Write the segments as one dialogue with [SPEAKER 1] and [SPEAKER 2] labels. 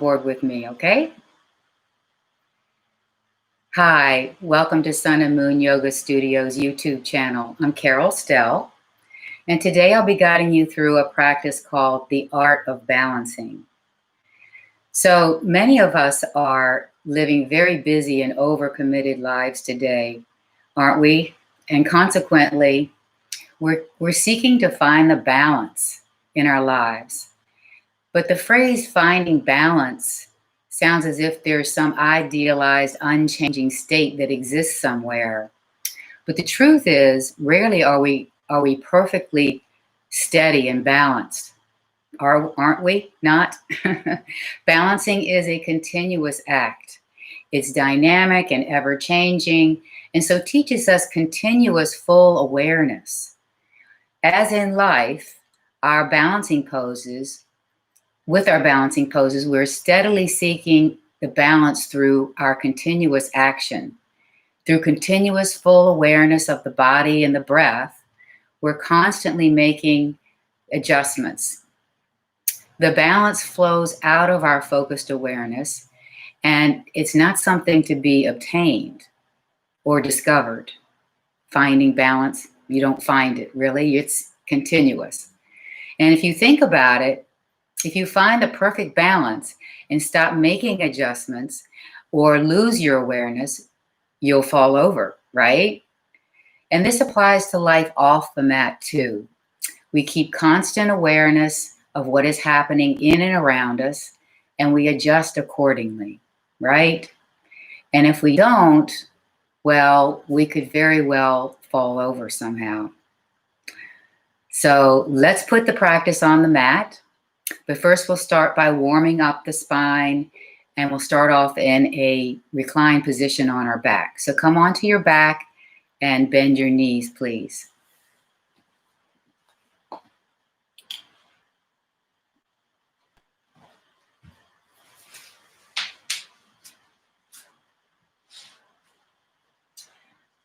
[SPEAKER 1] board with me, okay? Hi, welcome to Sun and Moon Yoga Studio's YouTube channel. I'm Carol Stehl, and today I'll be guiding you through a practice called the art of balancing. So many of us are living very busy and overcommitted lives today, aren't we? And consequently, we're seeking to find the balance in our lives. But the phrase finding balance sounds as if there's some idealized, unchanging state that exists somewhere. But the truth is, rarely are we perfectly steady and balanced. Aren't we? Not? Balancing is a continuous act. It's dynamic and ever-changing, and so teaches us continuous full awareness. As in life, with our balancing poses, we're steadily seeking the balance through our continuous action. Through continuous full awareness of the body and the breath, we're constantly making adjustments. The balance flows out of our focused awareness, and it's not something to be obtained or discovered. Finding balance, you don't find it, really. It's continuous. And if you think about it, if you find the perfect balance and stop making adjustments or lose your awareness, you'll fall over, right? And this applies to life off the mat too. We keep constant awareness of what is happening in and around us, and we adjust accordingly, right? And if we don't, well, we could very well fall over somehow. So let's put the practice on the mat. But first we'll start by warming up the spine, and we'll start off in a reclined position on our back. So come onto your back and bend your knees, please.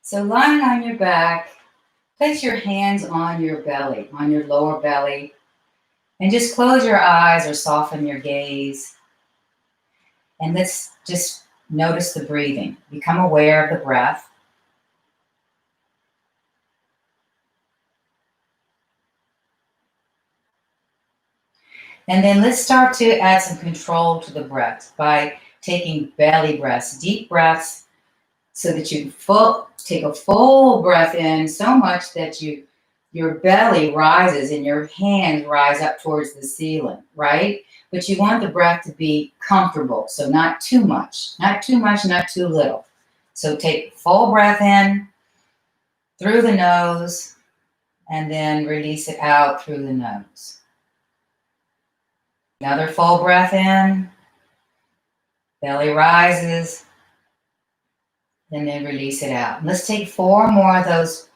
[SPEAKER 1] So lying on your back, place your hands on your belly, on your lower belly, and just close your eyes or soften your gaze. And let's just notice the breathing. Become aware of the breath. And then let's start to add some control to the breath by taking belly breaths, deep breaths, so that you take a full breath in so much that your belly rises and your hands rise up towards the ceiling, right? But you want the breath to be comfortable, so not too much, not too little. So take full breath in through the nose and then release it out through the nose. Another full breath in, belly rises, and then release it out. And let's take 4 more of those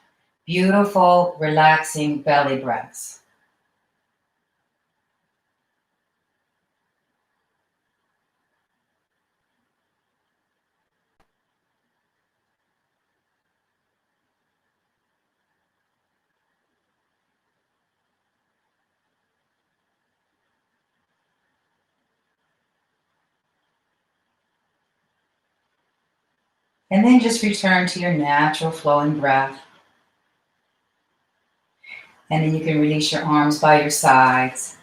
[SPEAKER 1] beautiful, relaxing belly breaths. And then just return to your natural flowing breath. And then you can release your arms by your sides.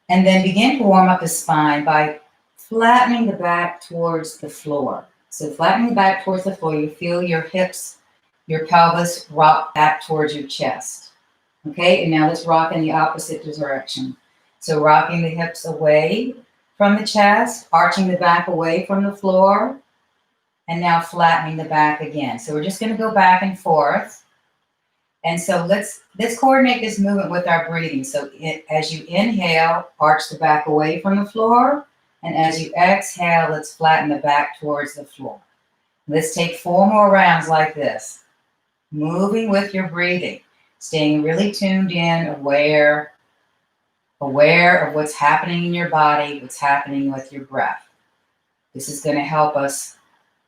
[SPEAKER 1] And then begin to warm up the spine by flattening the back towards the floor. So flattening the back towards the floor, you feel your hips, your pelvis rock back towards your chest. Okay, and now let's rock in the opposite direction. So rocking the hips away from the chest, arching the back away from the floor, and now flattening the back again. So we're just going to go back and forth. And so let's coordinate this movement with our breathing. So as you inhale, arch the back away from the floor. And as you exhale, let's flatten the back towards the floor. Let's take 4 more rounds like this. Moving with your breathing. Staying really tuned in, aware of what's happening in your body, what's happening with your breath. This is going to help us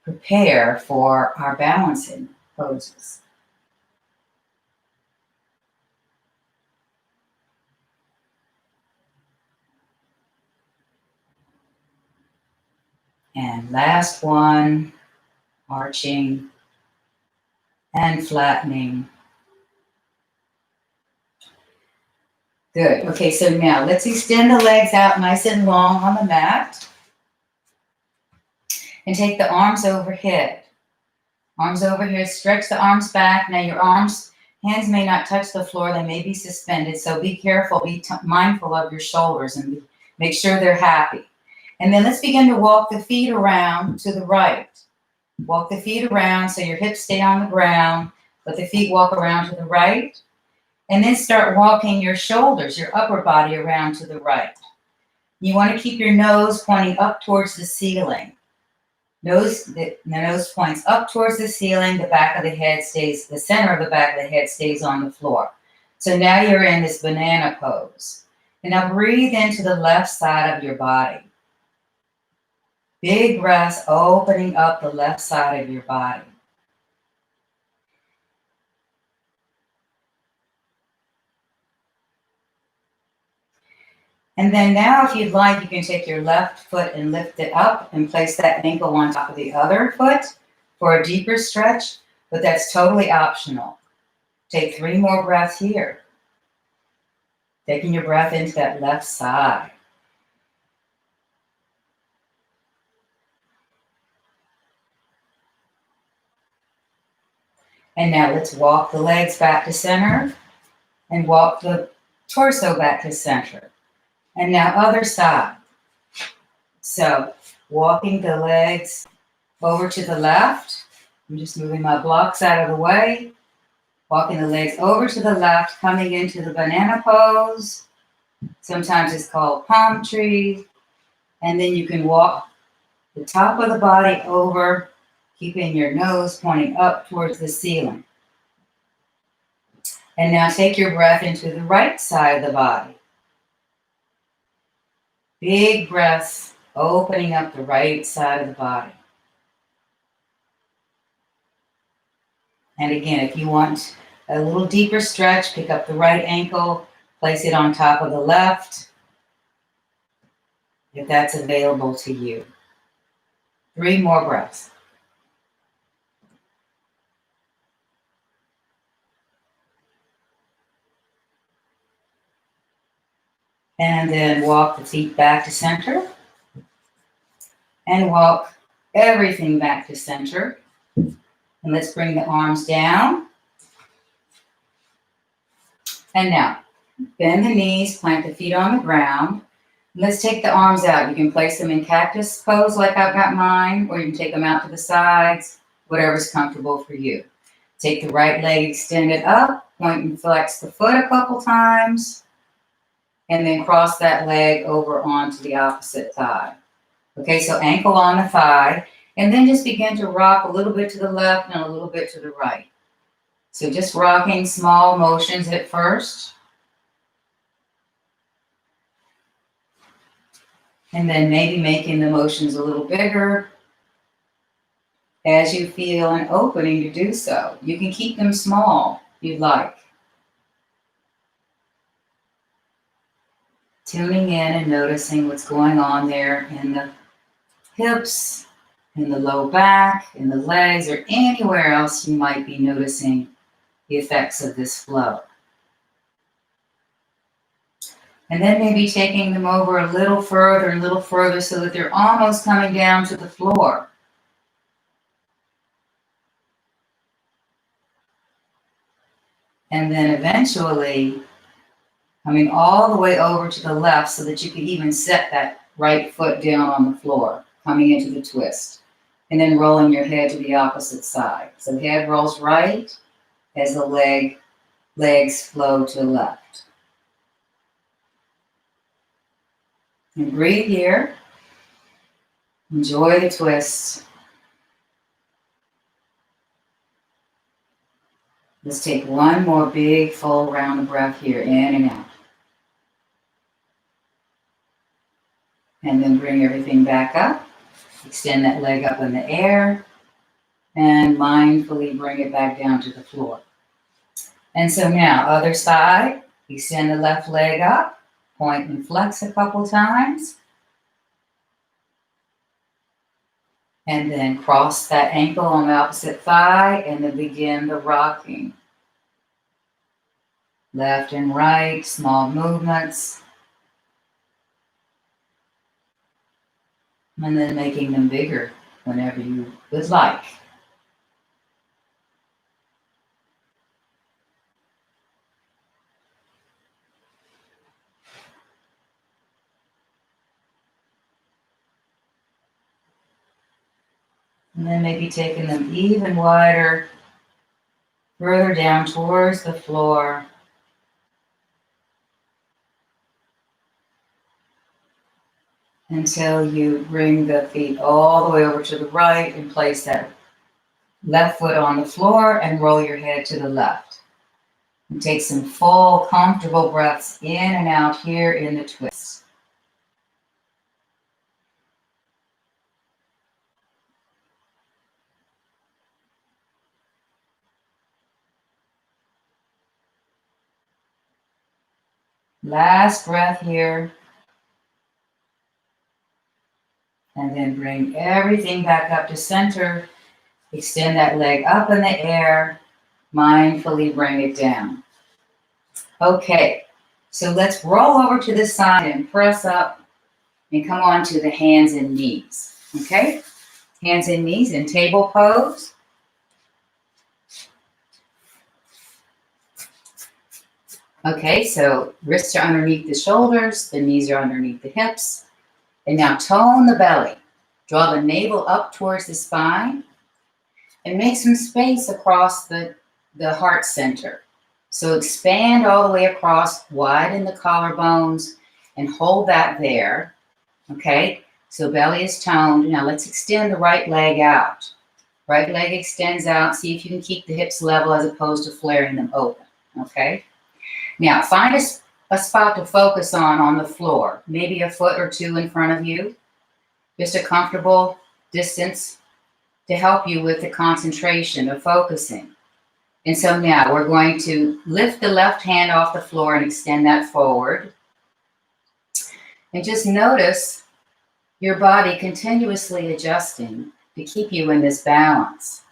[SPEAKER 1] prepare for our balancing poses. And last one, arching and flattening. Good. Okay, so now let's extend the legs out nice and long on the mat. And take the arms overhead. Arms overhead, stretch the arms back. Now your hands may not touch the floor, they may be suspended, so be careful, be mindful of your shoulders and make sure they're happy. And then let's begin to walk the feet around to the right. Walk the feet around so your hips stay on the ground, let the feet walk around to the right. And then start walking your shoulders, your upper body around to the right. You want to keep your nose pointing up towards the ceiling. The nose points up towards the ceiling, the back of the head stays, the center of the back of the head stays on the floor. So now you're in this banana pose. And now breathe into the left side of your body. Big breaths opening up the left side of your body. And then now, if you'd like, you can take your left foot and lift it up and place that ankle on top of the other foot for a deeper stretch, but that's totally optional. Take 3 more breaths here. Taking your breath into that left side. And now let's walk the legs back to center and walk the torso back to center. And now other side. So walking the legs over to the left. I'm just moving my blocks out of the way. Walking the legs over to the left, coming into the banana pose. Sometimes it's called palm tree. And then you can walk the top of the body over, keeping your nose pointing up towards the ceiling. And now take your breath into the right side of the body. Big breaths, opening up the right side of the body. And again, if you want a little deeper stretch, pick up the right ankle, place it on top of the left, if that's available to you. 3 more breaths. And then walk the feet back to center. And walk everything back to center. And let's bring the arms down. And now, bend the knees, plant the feet on the ground. Let's take the arms out. You can place them in cactus pose like I've got mine, or you can take them out to the sides, whatever's comfortable for you. Take the right leg, extend it up, point and flex the foot a couple times, and then cross that leg over onto the opposite thigh. Okay, so ankle on the thigh, and then just begin to rock a little bit to the left and a little bit to the right. So just rocking small motions at first. And then maybe making the motions a little bigger as you feel an opening to do so. You can keep them small if you'd like. Tuning in and noticing what's going on there in the hips, in the low back, in the legs, or anywhere else you might be noticing the effects of this flow. And then maybe taking them over a little further so that they're almost coming down to the floor. And then eventually coming all the way over to the left so that you can even set that right foot down on the floor, coming into the twist. And then rolling your head to the opposite side. So the head rolls right as the legs flow to the left. And breathe here. Enjoy the twist. Let's take one more big full round of breath here, in and out. And then bring everything back up. Extend that leg up in the air. And mindfully bring it back down to the floor. And so now, other side. Extend the left leg up. Point and flex a couple times. And then cross that ankle on the opposite thigh and then begin the rocking. Left and right, small movements. And then making them bigger whenever you would like. And then maybe taking them even wider, further down towards the floor. Until you bring the feet all the way over to the right and place that left foot on the floor and roll your head to the left. And take some full, comfortable breaths in and out here in the twist. Last breath here. And then bring everything back up to center. Extend that leg up in the air. Mindfully bring it down. Okay, so let's roll over to the side and press up and come on to the hands and knees. Okay, hands and knees in table pose. Okay, so wrists are underneath the shoulders, the knees are underneath the hips. And now tone the belly. Draw the navel up towards the spine and make some space across the heart center. So expand all the way across, widen the collarbones and hold that there. Okay, so belly is toned. Now let's extend the right leg out. Right leg extends out. See if you can keep the hips level as opposed to flaring them open. Okay, now find a spot to focus on the floor, maybe a foot or two in front of you, just a comfortable distance to help you with the concentration of focusing. And so now we're going to lift the left hand off the floor and extend that forward. And just notice your body continuously adjusting to keep you in this balance.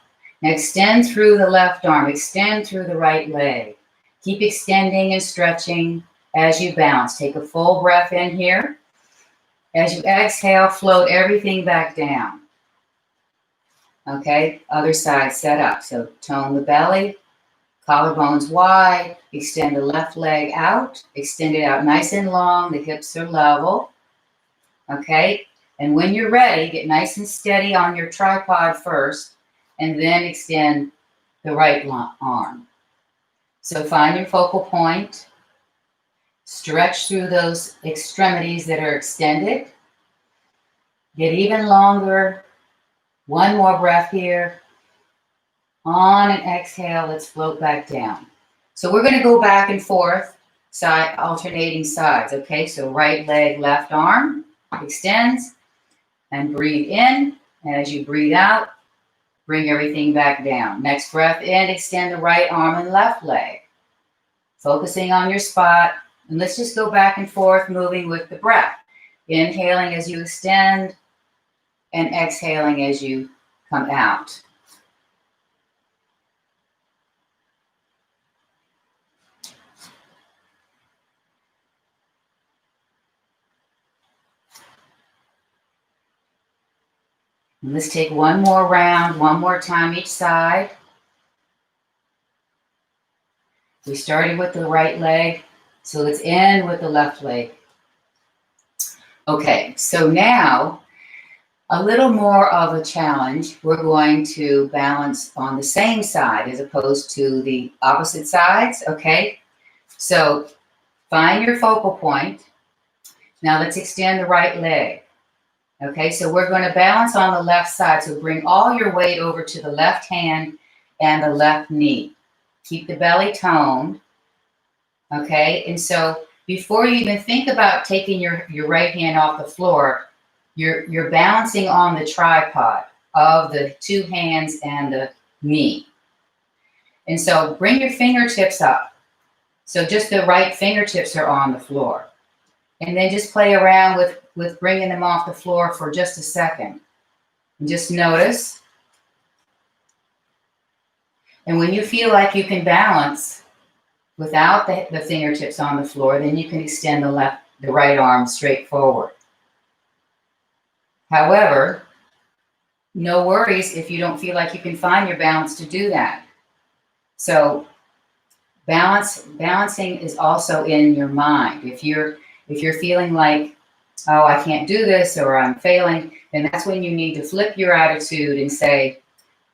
[SPEAKER 1] Now extend through the left arm, extend through the right leg. Keep extending and stretching as you bounce. Take a full breath in here. As you exhale, float everything back down. Okay, other side set up. So tone the belly, collarbones wide, extend the left leg out, extend it out nice and long, the hips are level. Okay, and when you're ready, get nice and steady on your tripod first, and then extend the right arm. So find your focal point. Stretch through those extremities that are extended. Get even longer. One more breath here. On and exhale, let's float back down. So we're going to go back and forth, side alternating sides. Okay, so right leg, left arm extends and breathe in. And as you breathe out, bring everything back down. Next breath in, extend the right arm and left leg. Focusing on your spot. And let's just go back and forth, moving with the breath. Inhaling as you extend and exhaling as you come out. And let's take one more round, one more time each side. We started with the right leg, so let's end with the left leg. Okay, so now a little more of a challenge. We're going to balance on the same side as opposed to the opposite sides, okay? So find your focal point. Now let's extend the right leg. Okay, so we're going to balance on the left side. So bring all your weight over to the left hand and the left knee. Keep the belly toned. Okay, and so before you even think about taking your right hand off the floor, you're balancing on the tripod of the two hands and the knee. And so bring your fingertips up. So just the right fingertips are on the floor. And then just play around with bringing them off the floor for just a second. And just notice. And when you feel like you can balance without the fingertips on the floor, then you can extend the right arm straight forward. However, no worries if you don't feel like you can find your balance to do that. So balancing is also in your mind. If you're feeling like, oh, I can't do this or I'm failing, then that's when you need to flip your attitude and say,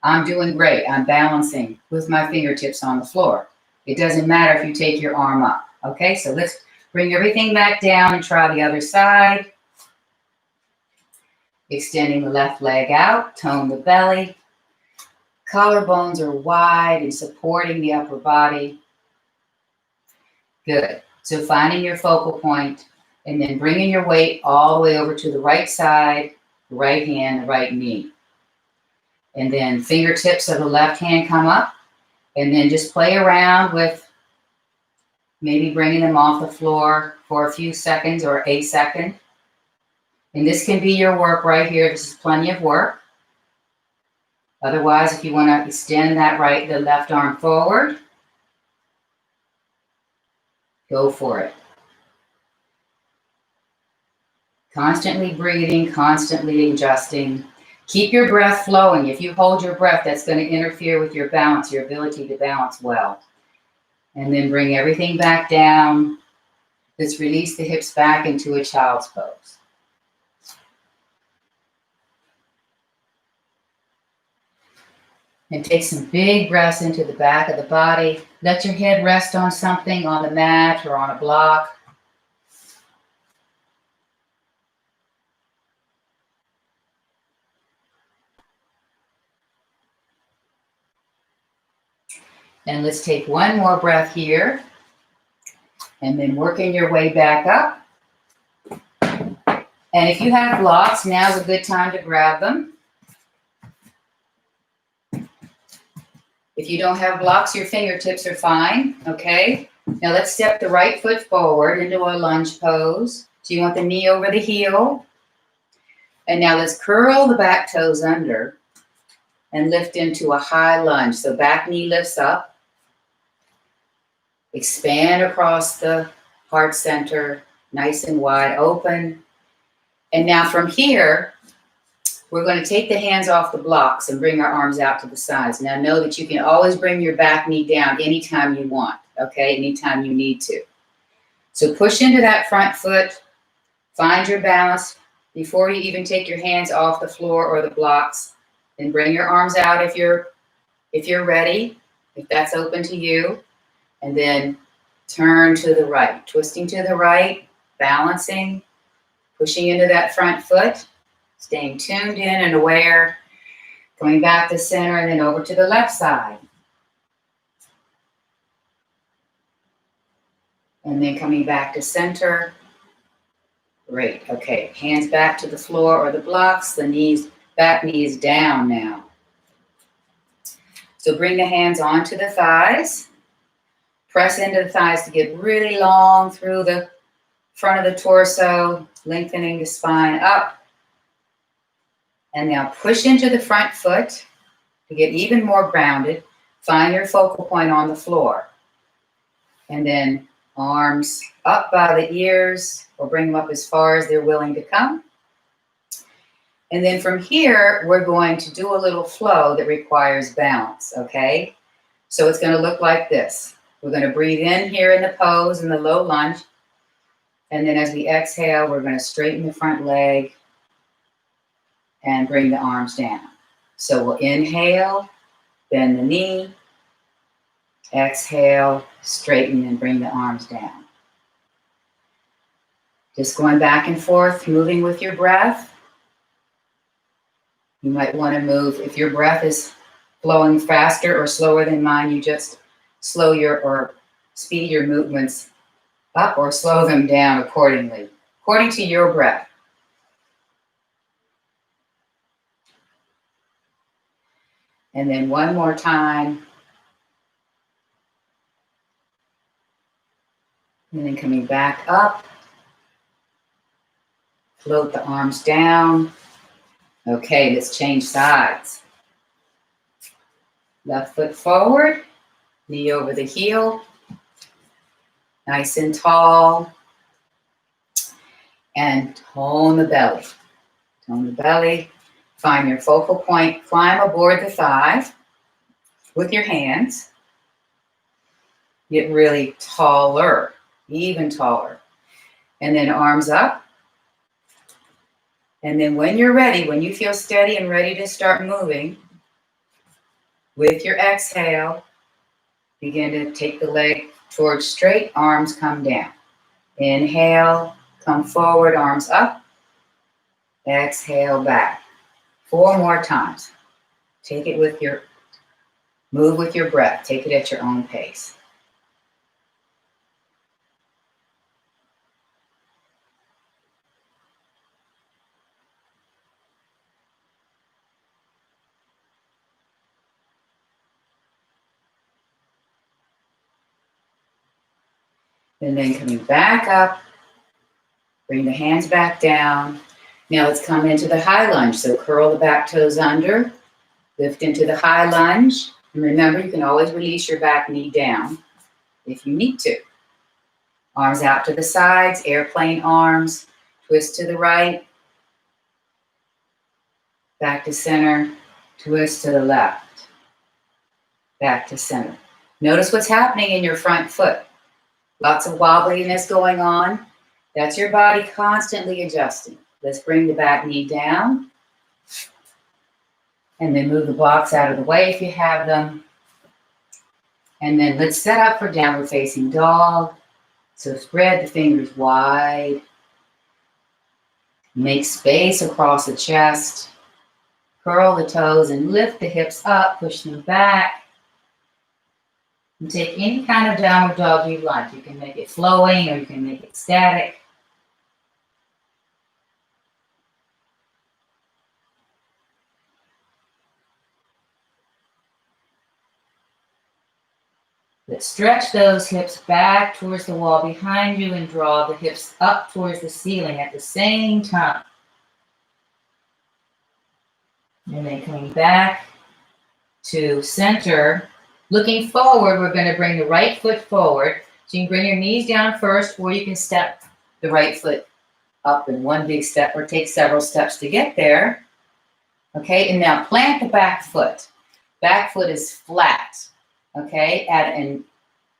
[SPEAKER 1] I'm doing great. I'm balancing with my fingertips on the floor. It doesn't matter if you take your arm up. Okay, so let's bring everything back down and try the other side. Extending the left leg out, tone the belly. Collarbones are wide and supporting the upper body. Good. So finding your focal point and then bringing your weight all the way over to the right side, the right hand, the right knee. And then fingertips of the left hand come up, and then just play around with maybe bringing them off the floor for a few seconds or a second. And this can be your work right here. This is plenty of work. Otherwise, if you want to extend the left arm forward, go for it. Constantly breathing, constantly adjusting. Keep your breath flowing. If you hold your breath, that's going to interfere with your balance, your ability to balance well. And then bring everything back down. Let's release the hips back into a child's pose. And take some big breaths into the back of the body. Let your head rest on something, on the mat or on a block. And let's take one more breath here. And then working your way back up. And if you have blocks, now's a good time to grab them. If you don't have blocks, your fingertips are fine, okay? Now let's step the right foot forward into a lunge pose. So you want the knee over the heel. And now let's curl the back toes under and lift into a high lunge. So back knee lifts up. Expand across the heart center, nice and wide open. And now from here, we're going to take the hands off the blocks and bring our arms out to the sides. Now know that you can always bring your back knee down anytime you want, okay? Anytime you need to. So push into that front foot, find your balance before you even take your hands off the floor or the blocks. Then bring your arms out if you're ready, if that's open to you. And then turn to the right, twisting to the right, balancing, pushing into that front foot. Staying tuned in and aware, coming back to center and then over to the left side. And then coming back to center. Great, okay, hands back to the floor or the blocks, back knees down now. So bring the hands onto the thighs. Press into the thighs to get really long through the front of the torso, lengthening the spine up. And now push into the front foot to get even more grounded. Find your focal point on the floor. And then arms up by the ears or bring them up as far as they're willing to come. And then from here, we're going to do a little flow that requires balance, okay? So it's going to look like this. We're going to breathe in here in the pose in the low lunge. And then as we exhale, we're going to straighten the front leg and bring the arms down. So we'll inhale, bend the knee, exhale, straighten and bring the arms down. Just going back and forth, moving with your breath. You might want to move, if your breath is flowing faster or slower than mine, you just slow or speed your movements up or slow them down accordingly, according to your breath. And then one more time. And then coming back up. Float the arms down. Okay, let's change sides. Left foot forward, knee over the heel, nice and tall, and tone the belly. Tone the belly, find your focal point, climb aboard the thigh with your hands. Get really taller, even taller. And then arms up. And then when you're ready, when you feel steady and ready to start moving, with your exhale, begin to take the leg towards straight, arms come down. Inhale, come forward, arms up. Exhale back. 4 more times. Take it with your, move with your breath. Take it at your own pace. And then coming back up, bring the hands back down. Now let's come into the high lunge. So curl the back toes under, lift into the high lunge. And remember, you can always release your back knee down if you need to. Arms out to the sides, airplane arms, twist to the right, back to center, twist to the left, back to center. Notice what's happening in your front foot. Lots of wobbliness going on. That's your body constantly adjusting. Let's bring the back knee down. And then move the blocks out of the way if you have them. And then let's set up for downward facing dog. So spread the fingers wide. Make space across the chest. Curl the toes and lift the hips up, push them back. And take any kind of downward dog you like. You can make it flowing or you can make it static. Let's stretch those hips back towards the wall behind you and draw the hips up towards the ceiling at the same time. And then coming back to center. Looking forward, we're going to bring the right foot forward. So you can bring your knees down first, or you can step the right foot up in one big step or take several steps to get there. Okay, and now plant the back foot. Back foot is flat. Okay,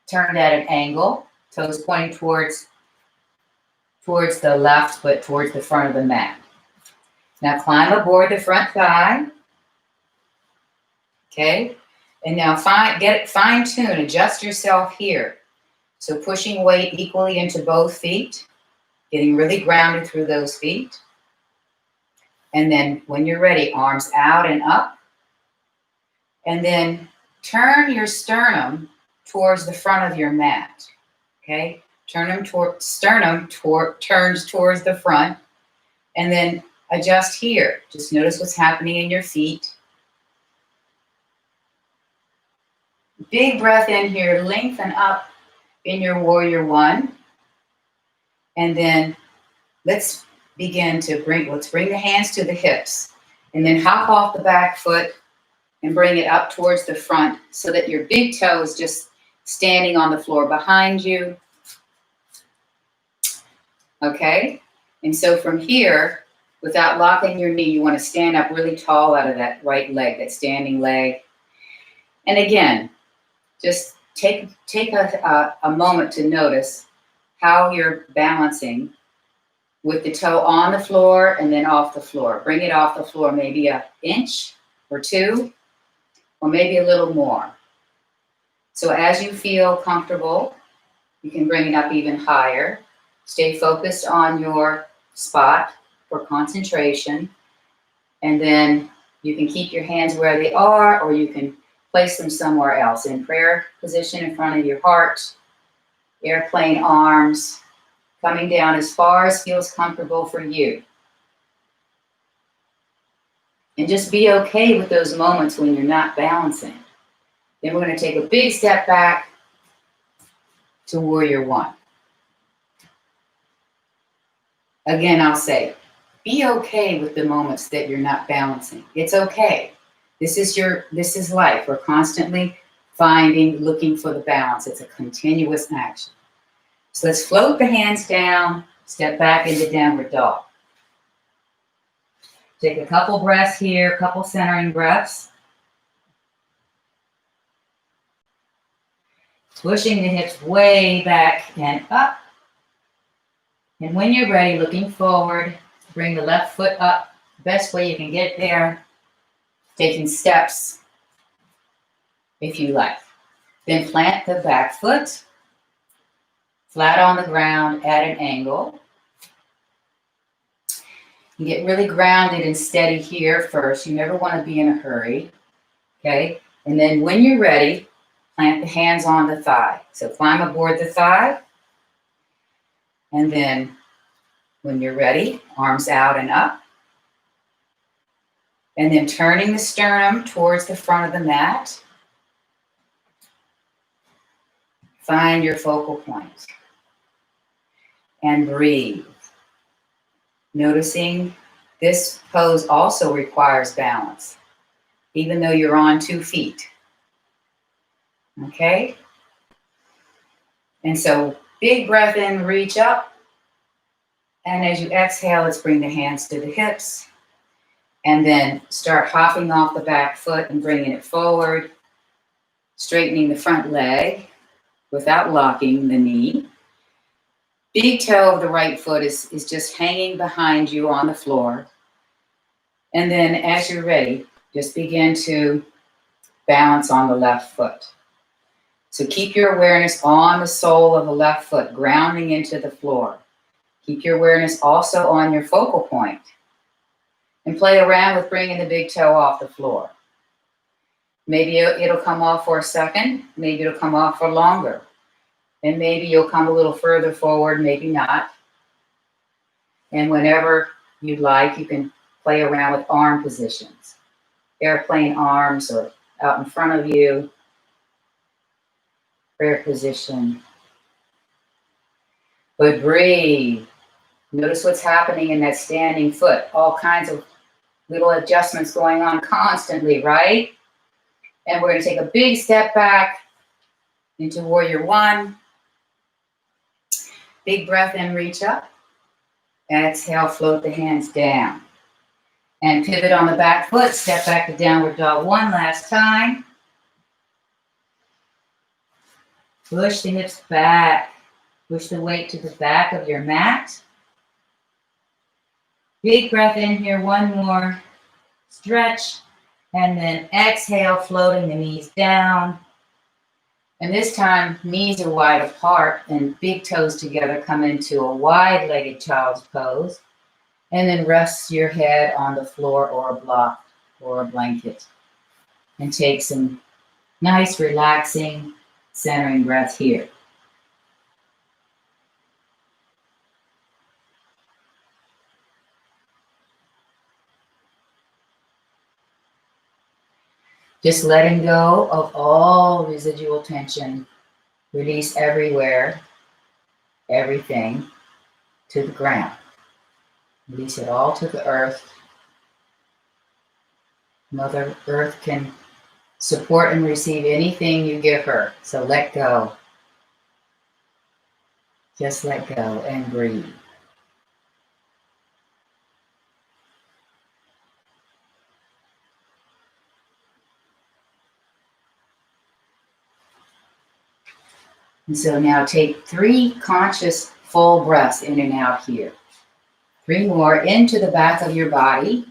[SPEAKER 1] turned at an angle, toes pointing towards the left, but towards the front of the mat. Now climb aboard the front thigh. Okay, and now fine tune, adjust yourself here. So pushing weight equally into both feet, getting really grounded through those feet. And then when you're ready, arms out and up. And then turn your sternum towards the front of your mat. Okay? Sternum turns towards the front. And then adjust here. Just notice what's happening in your feet. Big breath in here, lengthen up in your warrior one. And then let's bring the hands to the hips. And then hop off the back foot and bring it up towards the front so that your big toe is just standing on the floor behind you. Okay? And so from here, without locking your knee, you want to stand up really tall out of that right leg, that standing leg. And again, just take a moment to notice how you're balancing with the toe on the floor and then off the floor. Bring it off the floor maybe an inch or 2, or maybe a little more. So as you feel comfortable, you can bring it up even higher. Stay focused on your spot for concentration. And then you can keep your hands where they are, or you can place them somewhere else in prayer position in front of your heart. Airplane arms, coming down as far as feels comfortable for you. And just be okay with those moments when you're not balancing. Then we're going to take a big step back to warrior one. Again, I'll say, be okay with the moments that you're not balancing. It's okay. This is life. We're constantly looking for the balance. It's a continuous action. So let's float the hands down, step back into downward dog. Take a couple breaths here, a couple centering breaths. Pushing the hips way back and up. And when you're ready, looking forward, bring the left foot up. Best way you can get there, taking steps if you like. Then plant the back foot flat on the ground at an angle. You get really grounded and steady here first. You never want to be in a hurry. Okay? And then when you're ready, plant the hands on the thigh. So climb aboard the thigh. And then when you're ready, arms out and up. And then turning the sternum towards the front of the mat. Find your focal point. And breathe. Noticing this pose also requires balance, even though you're on 2 feet. Okay? And so big breath in, reach up. And as you exhale, let's bring the hands to the hips. And then start hopping off the back foot and bringing it forward. Straightening the front leg without locking the knee. Big toe of the right foot is just hanging behind you on the floor. And then as you're ready, just begin to balance on the left foot. So keep your awareness on the sole of the left foot, grounding into the floor. Keep your awareness also on your focal point. And play around with bringing the big toe off the floor. Maybe it'll come off for a second. Maybe it'll come off for longer. And maybe you'll come a little further forward, maybe not. And whenever you'd like, you can play around with arm positions. Airplane arms or out in front of you. Prayer position. But breathe. Notice what's happening in that standing foot. All kinds of little adjustments going on constantly, right? And we're going to take a big step back into warrior one. Big breath in, reach up. Exhale, float the hands down. And pivot on the back foot. Step back to downward dog one last time. Push the hips back. Push the weight to the back of your mat. Big breath in here, one more. Stretch. And then exhale, floating the knees down. And this time, knees are wide apart and big toes together come into a wide-legged child's pose. And then rest your head on the floor or a block or a blanket. And take some nice, relaxing, centering breath here. Just letting go of all residual tension. Release everywhere, everything to the ground. Release it all to the earth. Mother Earth can support and receive anything you give her. So let go. Just let go and breathe. And so now take 3 conscious full breaths in and out here. 3 more into the back of your body.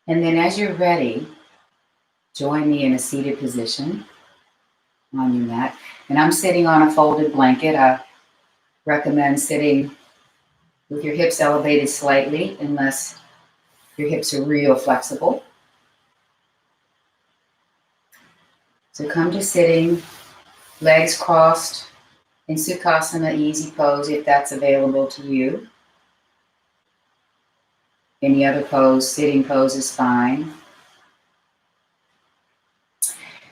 [SPEAKER 1] And then as you're ready, join me in a seated position on your mat. And I'm sitting on a folded blanket. I recommend sitting with your hips elevated slightly unless your hips are real flexible. So come to sitting, legs crossed in Sukhasana, easy pose if that's available to you. Any other pose, sitting pose is fine.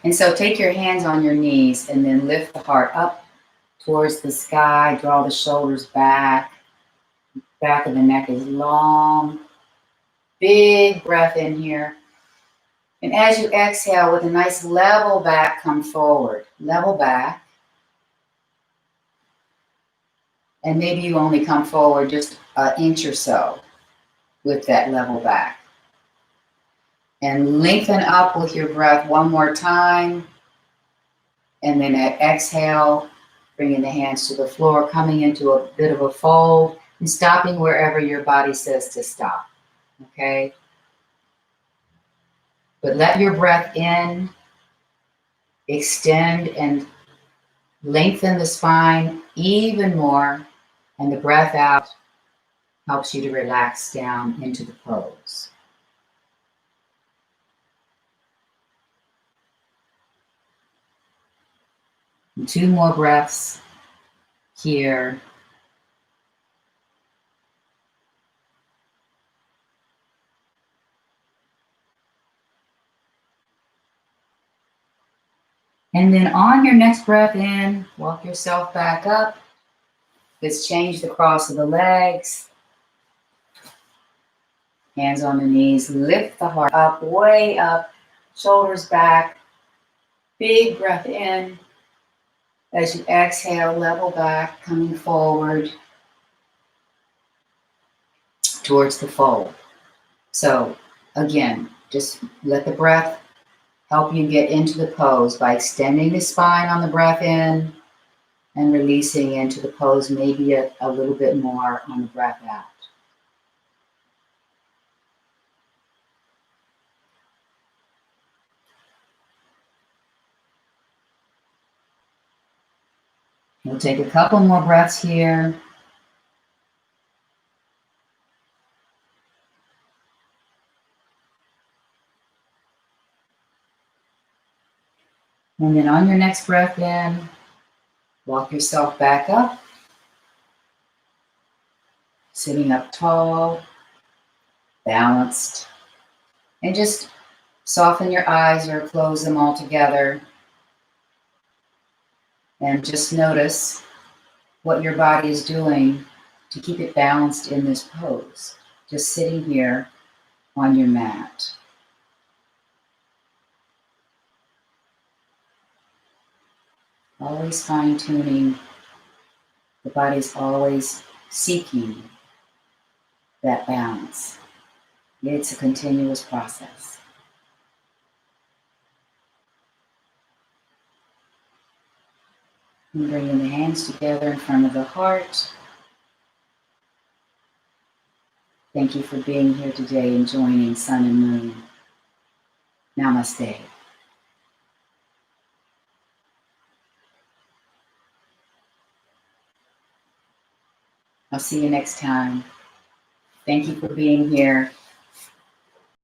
[SPEAKER 1] And so take your hands on your knees and then lift the heart up towards the sky. Draw the shoulders back. Back of the neck is long. Big breath in here. And as you exhale with a nice level back, come forward. Level back. And maybe you only come forward just an inch or so with that level back. And lengthen up with your breath one more time. And then exhale, bringing the hands to the floor, coming into a bit of a fold and stopping wherever your body says to stop. Okay? But let your breath in, extend and lengthen the spine even more. And the breath out helps you to relax down into the pose. And 2 more breaths here. And then on your next breath in, walk yourself back up. Let's change the cross of the legs. Hands on the knees, lift the heart up, way up, shoulders back. Big breath in. As you exhale, level back, coming forward towards the fold. So again, just let the breath help you get into the pose by extending the spine on the breath in and releasing into the pose, maybe a little bit more on the breath out. We'll take a couple more breaths here. And then on your next breath in, walk yourself back up, sitting up tall, balanced, and just soften your eyes or close them all together. And just notice what your body is doing to keep it balanced in this pose. Just sitting here on your mat. Always fine-tuning. The body's always seeking that balance. It's a continuous process. And bringing the hands together in front of the heart. Thank you for being here today and joining Sun and Moon. Namaste. I'll see you next time. Thank you for being here.